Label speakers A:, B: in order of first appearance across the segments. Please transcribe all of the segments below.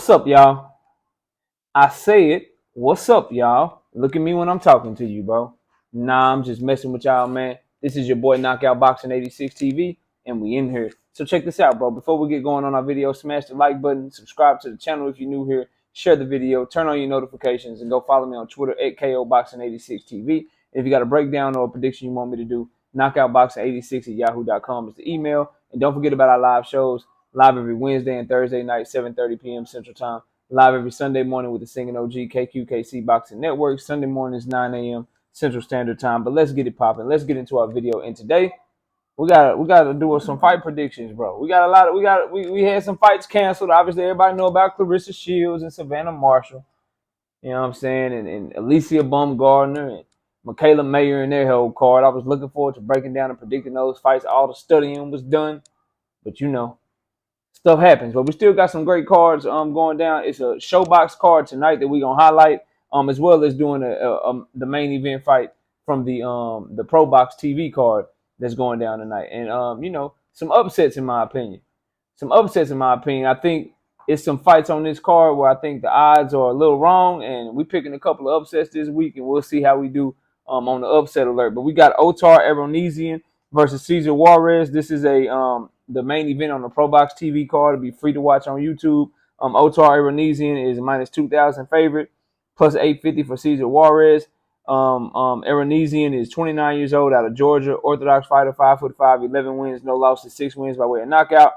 A: What's up, y'all? I say it. What's up, y'all? Look at me when I'm talking to you, bro. Nah, I'm just messing with y'all, man. This is your boy Knockout Boxing 86 TV, and we in here. So check this out, bro. Before we get going on our video, smash the like button, subscribe to the channel if you're new here, share the video, turn on your notifications, and go follow me on Twitter at KOBoxing86TV. If you got a breakdown or a prediction you want me to do, knockoutboxing86 at yahoo.com is the email. And don't forget about our live shows, live every Wednesday and Thursday night, 7:30 p.m. Central Time. Live every Sunday morning with the Singing OG KQKC Boxing Network. Sunday mornings 9 a.m. Central Standard Time. But let's get it popping. Let's get into our video. And today we gotta do some fight predictions, bro. We had some fights canceled. Obviously, everybody know about Clarissa Shields and Savannah Marshall. You know what I'm saying? And Alicia Baumgardner and Michaela Mayer in their whole card. I was looking forward to breaking down and predicting those fights. All the studying was done, but stuff happens, but we still got some great cards going down. It's a Shobox card tonight that we're gonna highlight, as well as doing the main event fight from the ProBoxTV card that's going down tonight. And some upsets in my opinion. I think it's some fights on this card where I think the odds are a little wrong, and we picking a couple of upsets this week, and we'll see how we do on the upset alert. But we got Otar Eronesian versus Cesar Juarez. This is the main event on the ProBoxTV card. It'll be free to watch on YouTube. Otar Eronesian is minus 2,000 favorite, plus 850 for Cesar Juarez. Eronesian is 29 years old, out of Georgia, Orthodox fighter, 5'5", 11 wins, no losses, 6 wins by way of knockout.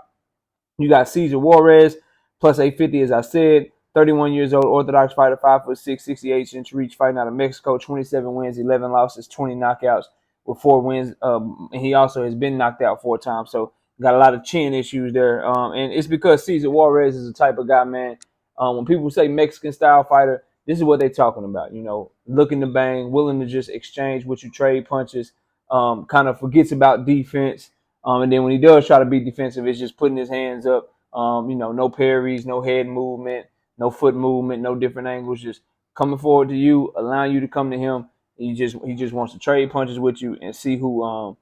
A: You got Cesar Juarez, plus 850, as I said, 31 years old, Orthodox fighter, 5'6", 68-inch reach, fighting out of Mexico, 27 wins, 11 losses, 20 knockouts with 4 wins. And he also has been knocked out 4 times, so got a lot of chin issues there. And it's because Cesar Juarez is the type of guy, man. When people say Mexican-style fighter, this is what they're talking about. Looking to bang, willing to just exchange with you, trade punches, kind of forgets about defense. And then when he does try to be defensive, it's just putting his hands up. No parries, no head movement, no foot movement, no different angles, just coming forward to you, allowing you to come to him. He just wants to trade punches with you and see who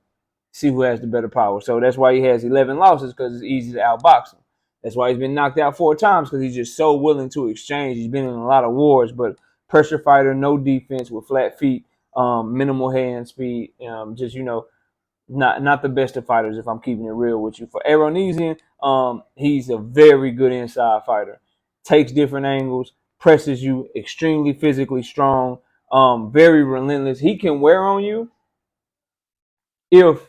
A: has the better power. So that's why he has 11 losses, because it's easy to outbox him. That's why he's been knocked out 4 times, because he's just so willing to exchange. He's been in a lot of wars, but pressure fighter, no defense with flat feet, minimal hand speed, not the best of fighters, if I'm keeping it real with you. For Eronesian, he's a very good inside fighter. Takes different angles, presses you, extremely physically strong, very relentless. He can wear on you if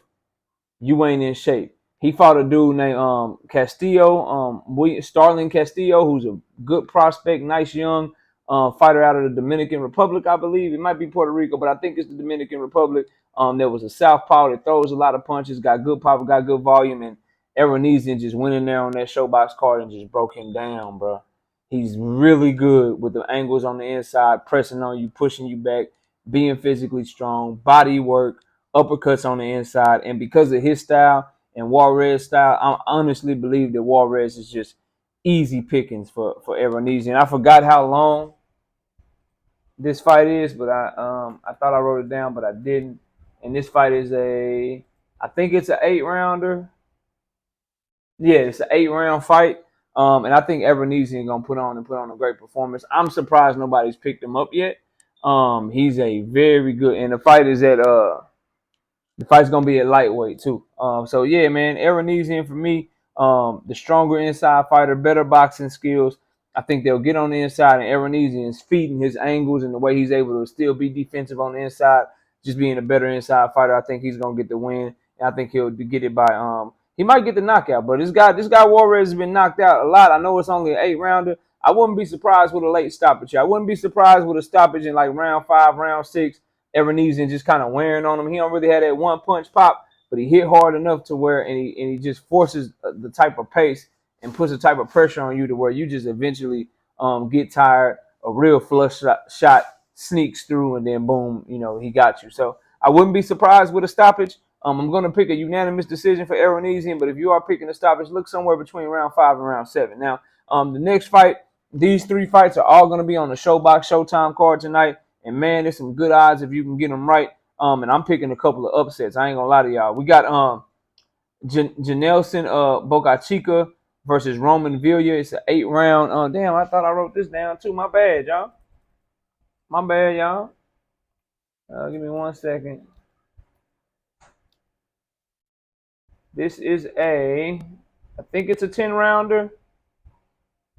A: you ain't in shape. He fought a dude named Castillo, Starling Castillo, who's a good prospect, nice young fighter out of the Dominican Republic, I believe. It might be Puerto Rico, but I think it's the Dominican Republic. There was a southpaw that throws a lot of punches, got good power, got good volume, and Eronesian just went in there on that Showbox card and just broke him down, bro. He's really good with the angles on the inside, pressing on you, pushing you back, being physically strong, body work, uppercuts on the inside. And because of his style and Juarez style, I honestly believe that Juarez is just easy pickings for Eronesian. I forgot how long this fight is, but I thought I wrote it down, but I didn't. And this fight is I think it's an 8-rounder. Yeah, it's an 8-round fight. And I think Eronesian gonna put on a great performance. I'm surprised nobody's picked him up yet. He's a very good, and the fight is at the fight's gonna be at lightweight too. So yeah, man, Eronesian for me, the stronger inside fighter, better boxing skills. I think they'll get on the inside, and Eronesian's feet and his angles and the way he's able to still be defensive on the inside, just being a better inside fighter. I think he's gonna get the win, and I think he'll get it by he might get the knockout, but this guy Juarez has been knocked out a lot. I know it's only an 8-rounder. I wouldn't be surprised with a late stoppage. I wouldn't be surprised with a stoppage in like round 5, round 6. Eronesian just kind of wearing on him. He don't really have that one punch pop, but he hit hard enough to where, and he just forces the type of pace and puts the type of pressure on you to where you just eventually get tired. A real flush shot sneaks through, and then boom, he got you. So I wouldn't be surprised with a stoppage. I'm going to pick a unanimous decision for Eronesian, but if you are picking a stoppage, look somewhere between round 5 and round 7. Now, the next fight, these 3 fights are all going to be on the Showbox Showtime card tonight. And, man, there's some good odds if you can get them right. And I'm picking a couple of upsets. I ain't going to lie to y'all. We got Janelson Boca Chica versus Roman Villa. It's an 8-round. Damn, I thought I wrote this down too. My bad, y'all. My bad, y'all. Give me 1 second. This is I think it's a 10-rounder.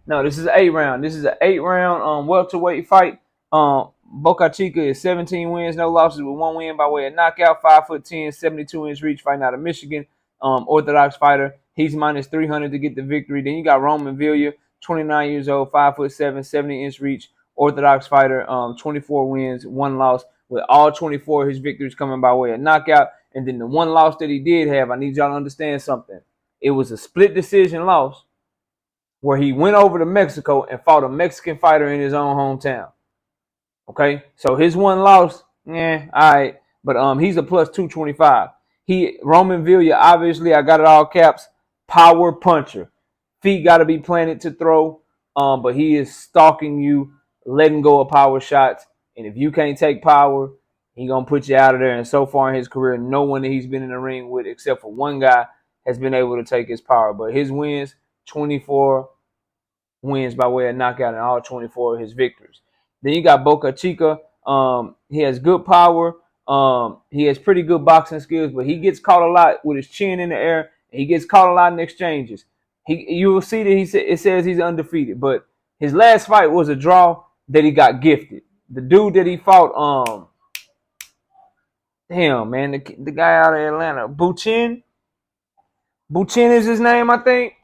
A: No, this is an 8-round. This is an 8-round welterweight fight. Boca Chica is 17 wins, no losses, with 1 win by way of knockout. 5'10", 72-inch reach, fighting out of Michigan. Orthodox fighter. He's minus 300 to get the victory. Then you got Roman Villa, 29 years old, 5'7", 70-inch reach, Orthodox fighter. 24 wins, 1 loss, with all 24 of his victories coming by way of knockout. And then the 1 loss that he did have, I need y'all to understand something. It was a split decision loss where he went over to Mexico and fought a Mexican fighter in his own hometown. Okay, so his 1 loss, all right, but he's a plus 225. Roman Villa, obviously, I got it all caps, power puncher. Feet got to be planted to throw, but he is stalking you, letting go of power shots, and if you can't take power, he gonna put you out of there. And so far in his career, no one that he's been in the ring with, except for 1 guy, has been able to take his power. But his wins, 24 wins by way of knockout, and all 24 of his victories. Then you got Boca Chica. He has good power. He has pretty good boxing skills, but he gets caught a lot with his chin in the air. And he gets caught a lot in exchanges. You will see that it says he's undefeated, but his last fight was a draw that he got gifted. The dude that he fought, damn man, the guy out of Atlanta, Buchin is his name, I think.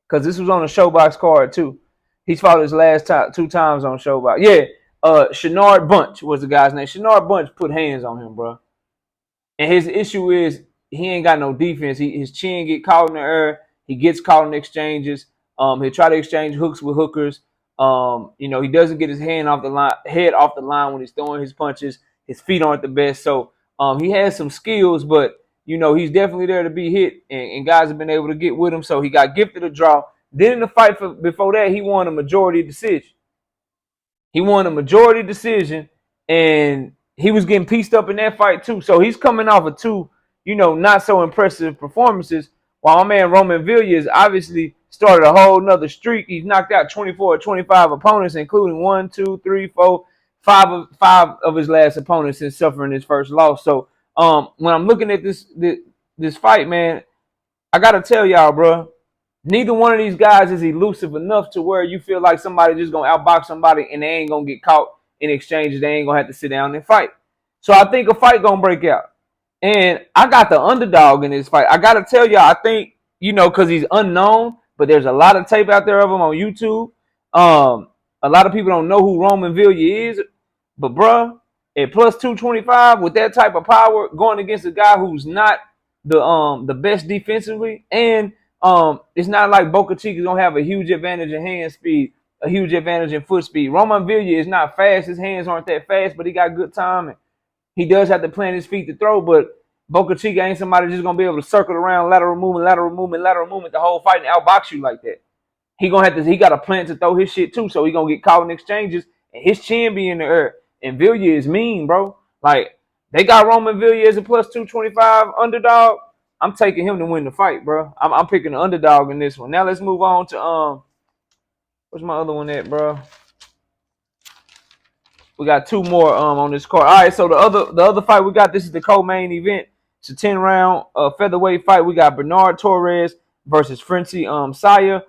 A: Because this was on the Shobox card too. He's fought his last 2 times on Shobox. Yeah, Shenard Bunch was the guy's name. Shenard Bunch put hands on him, bro. And his issue is he ain't got no defense. His chin get caught in the air. He gets caught in exchanges. He'll try to exchange hooks with hookers. He doesn't get his head off the line when he's throwing his punches. His feet aren't the best. So he has some skills, but he's definitely there to be hit, and guys have been able to get with him. So he got gifted a draw. Then in the fight before that, he won a majority decision. And he was getting pieced up in that fight too. So he's coming off of 2, not so impressive performances. While my man Roman Villa is obviously started a whole nother streak. He's knocked out 24 or 25 opponents, including 1, 2, 3, 4, 5 of his last opponents since suffering his first loss. So when I'm looking at this fight, man, I gotta tell y'all, bro, neither one of these guys is elusive enough to where you feel like somebody just gonna outbox somebody and they ain't gonna get caught in exchanges. They ain't gonna have to sit down and fight. So I think a fight gonna break out. And I got the underdog in this fight. I gotta tell y'all, I think, because he's unknown, but there's a lot of tape out there of him on YouTube. A lot of people don't know who Roman Villa is, but bruh, at plus 225 with that type of power, going against a guy who's not the best defensively, and it's not like Boca Chica is gonna have a huge advantage in hand speed, a huge advantage in foot speed. Roman Villa is not fast; his hands aren't that fast, but he got good timing. He does have to plant his feet to throw, but Boca Chica ain't somebody just gonna be able to circle around lateral movement the whole fight and outbox you like that. He got a plant to throw his shit too, so he gonna get caught in exchanges, and his chin be in the air. And Villa is mean, bro. Like, they got Roman Villa as a plus 225 underdog. I'm taking him to win the fight, bro. I'm picking the underdog in this one. Now let's move on to where's my other one at, bro? We got 2 more on this card. All right, so the other fight we got, this is the co-main event. It's a 10-round featherweight fight. We got Bernard Torres versus Frenzy Saya.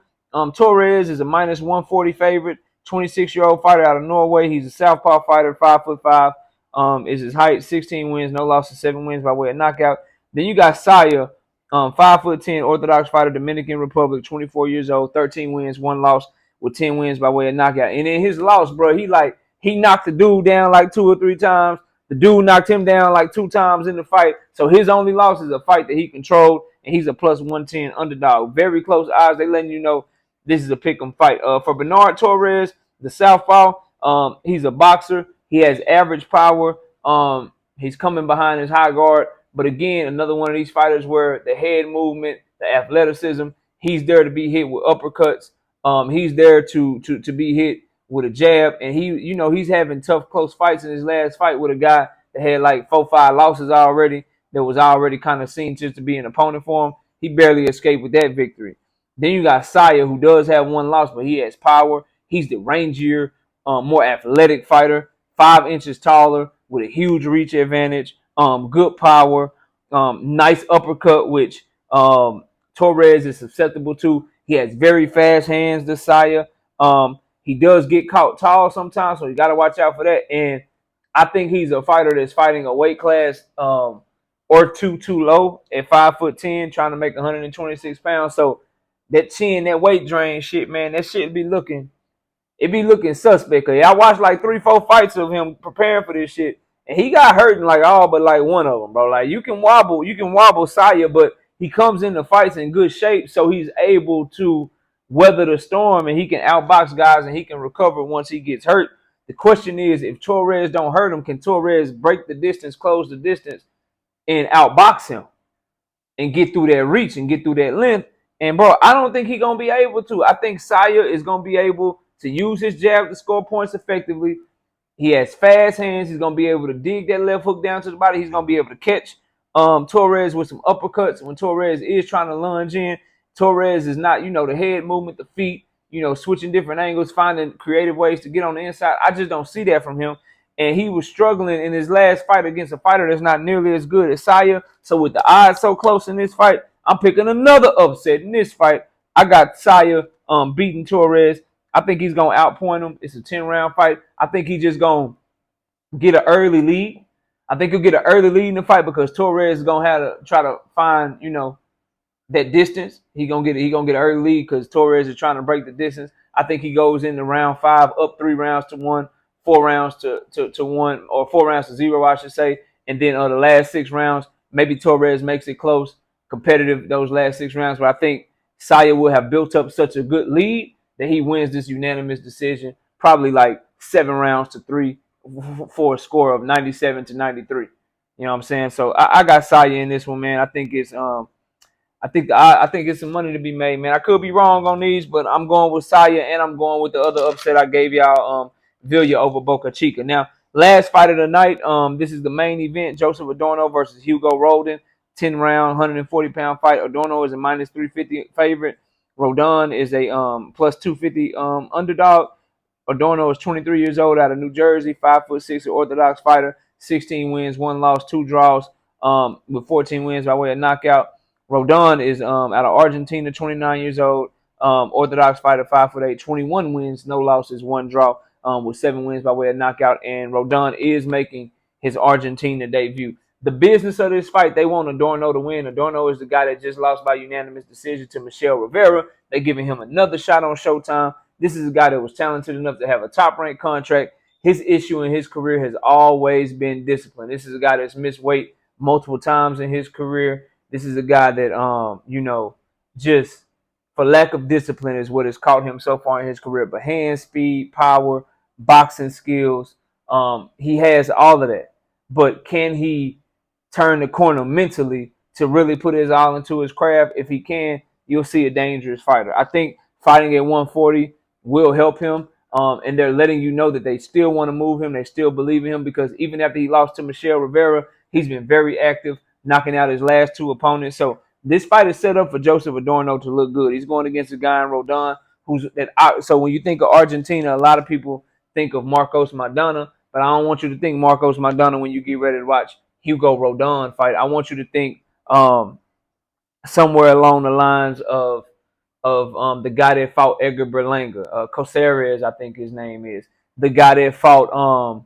A: Torres is a minus 140 favorite, 26-year-old fighter out of Norway. He's a southpaw fighter, 5'5". Is his height, 16 wins, no losses, 7 wins by way of knockout. Then you got Saya, 5'10", Orthodox fighter, Dominican Republic, 24 years old, 13 wins, 1 loss, with 10 wins by way of knockout. And in his loss, bro, he knocked the dude down like 2 or 3 times. The dude knocked him down like 2 times in the fight. So his only loss is a fight that he controlled, and he's a plus 110 underdog. Very close odds. They letting you know this is a pick'em fight. For Bernard Torres, the southpaw, he's a boxer. He has average power. He's coming behind his high guard. But again, another one of these fighters where the head movement, the athleticism, he's there to be hit with uppercuts. He's there to be hit with a jab, and he's having tough close fights. In his last fight with a guy that had like 4-5 losses already, that was already kind of seen just to be an opponent for him. He barely escaped with that victory. Then you got Saya, who does have one loss, but he has power. He's the rangier, more athletic fighter, 5 inches taller with a huge reach advantage, good power, nice uppercut, which Torres is susceptible to. He has very fast hands, the Saya. He does get caught tall sometimes, so you got to watch out for that. And I think he's a fighter that's fighting a weight class or two too low at 5'10", trying to make 126 pounds. So that chin, that weight drain shit, man, that shit be looking suspect. Cause I watched like 3-4 fights of him preparing for this shit, and he got hurt in like all but like one of them, bro. Like you can wobble Saya, but he comes into fights in good shape, so he's able to weather the storm, and he can outbox guys, and he can recover once he gets hurt. The question is, if Torres don't hurt him, can Torres break the distance, close the distance, and outbox him and get through that reach and get through that length? And bro, I don't think he's gonna be able to. I think Saya is gonna be able to use his jab to score points effectively. He has fast hands. He's gonna be able to dig that left hook down to the body. He's gonna be able to catch Torres with some uppercuts when Torres is trying to lunge in. Torres is not, the head movement, the feet, switching different angles, finding creative ways to get on the inside. I just don't see that from him. And he was struggling in his last fight against a fighter that's not nearly as good as Saya. So with the odds so close in this fight, I'm picking another upset in this fight. I got Saya beating Torres. I think he's gonna outpoint him. It's a 10-round fight. I think he's just gonna get an early lead. I think he'll get an early lead in the fight because Torres is gonna have to try to find, that distance. He gonna get an early lead because Torres is trying to break the distance. I think he goes into round 5 up 3 rounds to 1, 4 rounds to 1, or 4 rounds to 0, I should say. And then the last 6 rounds, maybe Torres makes it close, competitive those last 6 rounds. But I think Saya will have built up such a good lead that he wins this unanimous decision, probably like 7 rounds to 3 for a score of 97-93. You know what I'm saying? So I got Saya in this one, man. I think it's some money to be made, man. I could be wrong on these, but I'm going with Saya, and I'm going with the other upset I gave y'all, Villa over Boca Chica. Now, last fight of the night, this is the main event: Joseph Adorno versus Hugo Roldan, 10-round, 140-pound fight. Adorno is a minus 350 favorite. Roldan is a plus 250 underdog. Adorno is 23 years old, out of New Jersey, 5'6", an orthodox fighter, 16 wins, 1 loss, 2 draws, with 14 wins by way of knockout. Roldan is out of Argentina, 29 years old, orthodox fighter, 5'8", 21 wins, no losses, 1 draw, with 7 wins by way of knockout. And Roldan is making his Argentina debut. The business of this fight, they want Adorno to win. Adorno is the guy that just lost by unanimous decision to Michel Rivera. They're giving him another shot on Showtime. This is a guy that was talented enough to have a top-ranked contract. His issue in his career has always been discipline. This is a guy that's missed weight multiple times in his career. This is a guy that, just for lack of discipline is what has caught him so far in his career. But hand speed, power, boxing skills, he has all of that. But can he turn the corner mentally to really put his all into his craft? If he can, you'll see a dangerous fighter. I think fighting at 140 will help him. And they're letting you know that they still want to move him. They still believe in him because even after he lost to Michel Rivera, he's been very active, knocking out his last 2 opponents. So this fight is set up for Joseph Adorno to look good. He's going against a guy in Roldan so when you think of Argentina, a lot of people think of Marcos Maidana, but I don't want you to think Marcos Maidana when you get ready to watch Hugo Roldan fight. I want you to think somewhere along the lines of the guy that fought Edgar Berlanga, Cesar, I think his name is, the guy that fought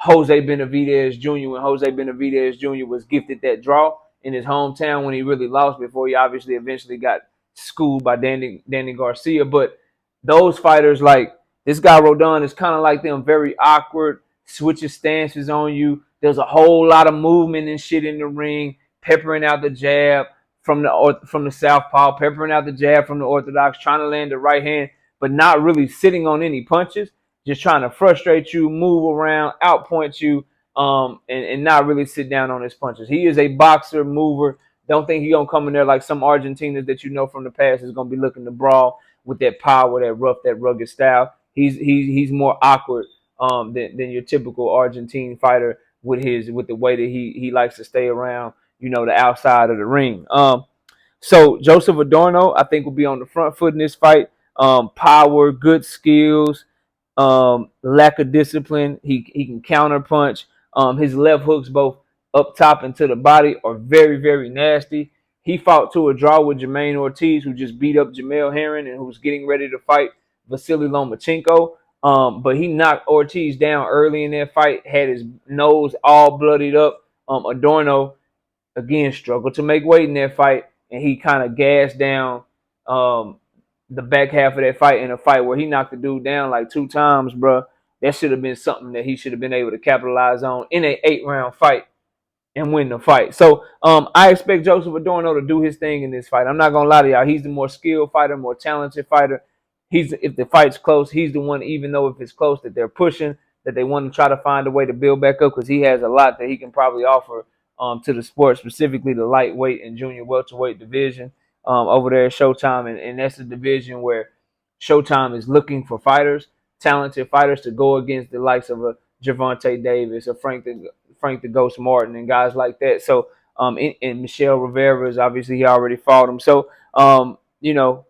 A: Jose Benavidez Jr. when Jose Benavidez Jr. was gifted that draw in his hometown when he really lost before he obviously eventually got schooled by Danny Garcia. But those fighters, like this guy Roldan, is kind of like them, very awkward, switches stances on you. There's a whole lot of movement and shit in the ring, peppering out the jab from the southpaw, peppering out the jab from the orthodox, trying to land the right hand, but not really sitting on any punches, just trying to frustrate you, move around, outpoint you, and not really sit down on his punches. He is a boxer, mover. Don't think he's going to come in there like some Argentinians that you know from the past is going to be looking to brawl with that power, that rough, that rugged style. He's more awkward than your typical Argentine fighter with the way that he likes to stay around, the outside of the ring. So Joseph Adorno, I think, will be on the front foot in this fight. Power, good skills, lack of discipline. He can counter punch. His left hooks, both up top and to the body, are very, very nasty. He fought to a draw with Jermaine Ortiz, who just beat up Jamel Herring and who was getting ready to fight Vasily Lomachenko. But he knocked Ortiz down early in that fight, had his nose all bloodied up. Adorno, again, struggled to make weight in that fight, and he kind of gassed down um, the back half of that fight in a fight where he knocked the dude down like 2 times, bro. That should have been something that he should have been able to capitalize on in an 8-round fight and win the fight. So I expect Joseph Adorno to do his thing in this fight. I'm not gonna lie to y'all. He's the more skilled fighter, more talented fighter. If the fight's close, he's the one, even though if it's close, that they're pushing, that they want to try to find a way to build back up, because he has a lot that he can probably offer to the sport, specifically the lightweight and junior welterweight division over there at Showtime. And that's a division where Showtime is looking for fighters, talented fighters, to go against the likes of a Gervonta Davis, a Frank the Ghost Martin, and guys like that. So, and Michelle Rivera is obviously, he already fought him. So, you know,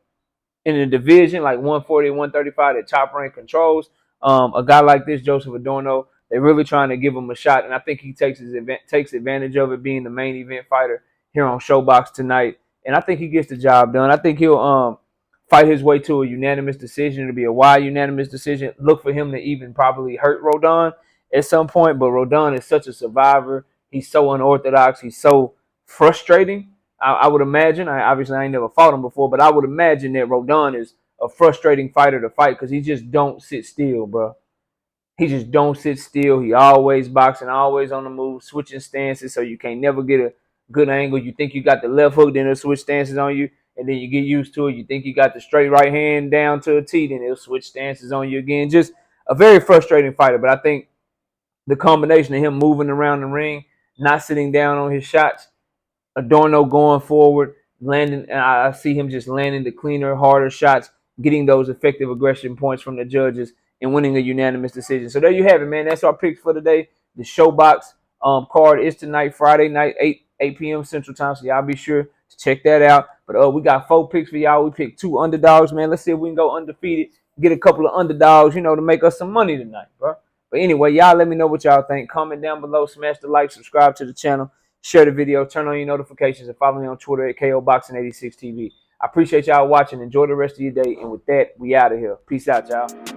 A: in a division like 140 and 135 that Top Rank controls, a guy like this, Joseph Adorno, they're really trying to give him a shot, and I think he takes advantage of it, being the main event fighter here on Shobox tonight, and I think he gets the job done. I think he'll fight his way to a unanimous decision. It'll be a wide unanimous decision. Look for him to even probably hurt Rodon at some point, but Rodon is such a survivor. He's so unorthodox. He's so frustrating. I would imagine. Obviously, I ain't never fought him before, but I would imagine that Rodon is a frustrating fighter to fight, because he just don't sit still, bro. He just don't sit still. He always boxing, always on the move, switching stances, so you can't never get a good angle. You think you got the left hook, then it'll switch stances on you, and then you get used to it. You think you got the straight right hand down to a T, then it'll switch stances on you again. Just a very frustrating fighter, but I think the combination of him moving around the ring, not sitting down on his shots, Adorno going forward, landing. I see him just landing the cleaner, harder shots, getting those effective aggression points from the judges, and winning a unanimous decision. So there you have it, man. That's our picks for today. The Showbox card is tonight, Friday night, 8 p.m. Central Time. So y'all be sure to check that out. But we got 4 picks for y'all. We picked 2 underdogs, man. Let's see if we can go undefeated, get a couple of underdogs, to make us some money tonight, bro. But anyway, y'all let me know what y'all think. Comment down below, smash the like, subscribe to the channel, share the video, turn on your notifications, and follow me on Twitter at KOBoxing86TV. I appreciate y'all watching. Enjoy the rest of your day. And with that, we out of here. Peace out, y'all.